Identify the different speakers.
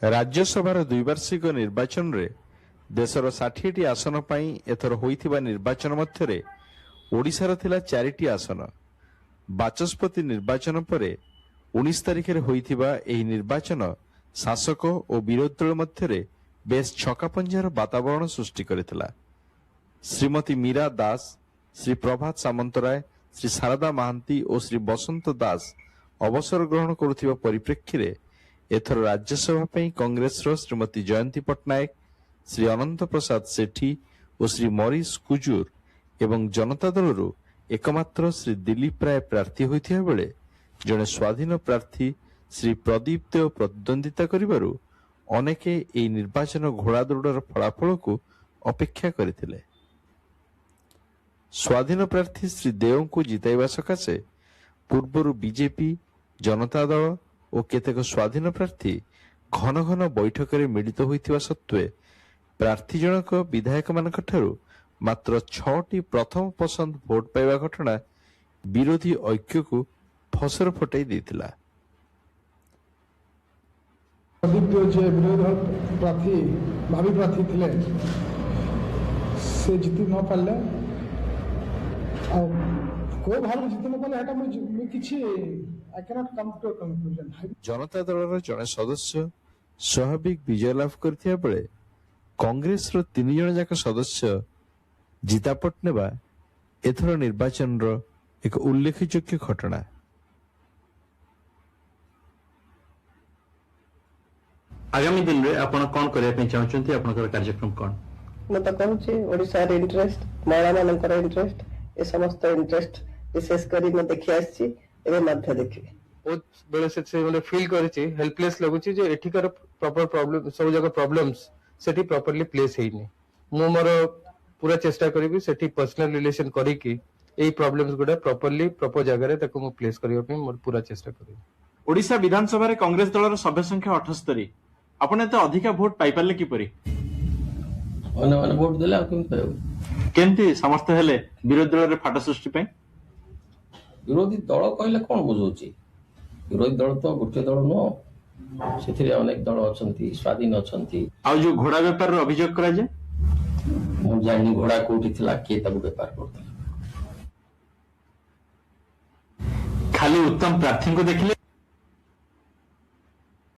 Speaker 1: राज्यसभार द्विवार्षिक निर्वाचन में देशर 60टी आसन पर एथर होइथिबा निर्वाचन मध्य ओडिशार थिला 4टी आसन। बाचस्पति निर्वाचन पर 19 तारिख में होइथिबा एही निर्वाचन शासक और विरोधी दल मध्य बेस छकापंजार वातावरण सृष्टि करथिला। श्रीमती मीरा दास, श्री प्रभात सामंतराय, श्री शारदा महांती और श्री बसंत दास अवसर ग्रहण करुथिबा परिप्रेक्षी रे एथर राज्यसभा पई कांग्रेस रो श्रीमती जयंती पट्टनायक, श्री अनंत प्रसाद सेठी और श्री मरीश कुजूर एवं जनता दल एकमात्र श्री दिलीप राय प्रार्थी होइथिबा बेले जने स्वाधीन प्रार्थी श्री प्रदीप देव प्रतिद्वंदिता करिबारु अनेके एई निर्वाचन घोड़ा दौड़र फलाफल को अपेक्षा करथिले। स्वाधीन प्रार्थी श्री देव को जिताइबा सकाशे पूर्वरु बीजेपी, जनता दल और केतेक स्वाधीन प्रार्थी घन घन बैठक में मिलित होइथिबा सत्वे प्रार्थी जनक विधायक मानक ठारू मात्र 6टी प्रथम पसंद भोट पाइबा घटना विरोधी ऐक्य को फसर फटाई देथिला।
Speaker 2: विरोधी प्रार्थी भावी प्रार्थी थिले से जीति न पाले को भाव जीति न पाले हटा मैं किछि I can not come to a conclusion.
Speaker 1: जनता दलर जने सदस्य स्वाभाविक विजय लाभ करथिया बेले कांग्रेस रो 3 जन जाक सदस्य जितापट नेबा एथर निर्वाचन रो एक उल्लेखयोग्य घटना।
Speaker 3: आगामी दिन रे आपण कोन करिया पे चाहछंती, आपनकर कार्यक्रम कोन?
Speaker 4: मैं तो कहूँ ओडिशा इंटरेस्ट, महिला मानकर इंटरेस्ट, ये समस्त इंटरेस्ट विशेष करी मैं देखि आछि एबे मध्य देखि
Speaker 5: बहुत बड़े से मतलब फील करिछि हेल्पलेस लागुछि जे एठिकार प्रॉपर प्रॉब्लम सब जगह प्रॉब्लम्स सेठी प्रॉपर्ली प्लेस हेइनी। मु मोर पूरा चेष्टा करिबि सेठी पर्सनल रिलेशन करी कि एई प्रॉब्लम्स गुडा प्रॉपर्ली प्रॉपर जगह रे ताको मु प्लेस करियो पे मोर पूरा चेष्टा करिबि।
Speaker 3: ओडिशा विधानसभा रे कांग्रेस दलर सभ्य संख्या 78। आपण एते अधिका वोट पाइ पाले किपरि?
Speaker 6: अने वोट देला केम पायो
Speaker 3: केनती समस्त हेले विरोधी दल रे फाटा सृष्टि पे?
Speaker 6: विरोधी दल कहले कोन बुझौची? विरोधी दल तो गोटे दल न, सेथिरे अनेक दल अछंती, स्वाधीन अछंती।
Speaker 3: आ जो घोड़ा व्यापार रो अभियोग करा जे
Speaker 6: मु जानि घोड़ा कोठी थिला के ताको व्यापार करता।
Speaker 3: खाली उत्तम प्रार्थी को देखले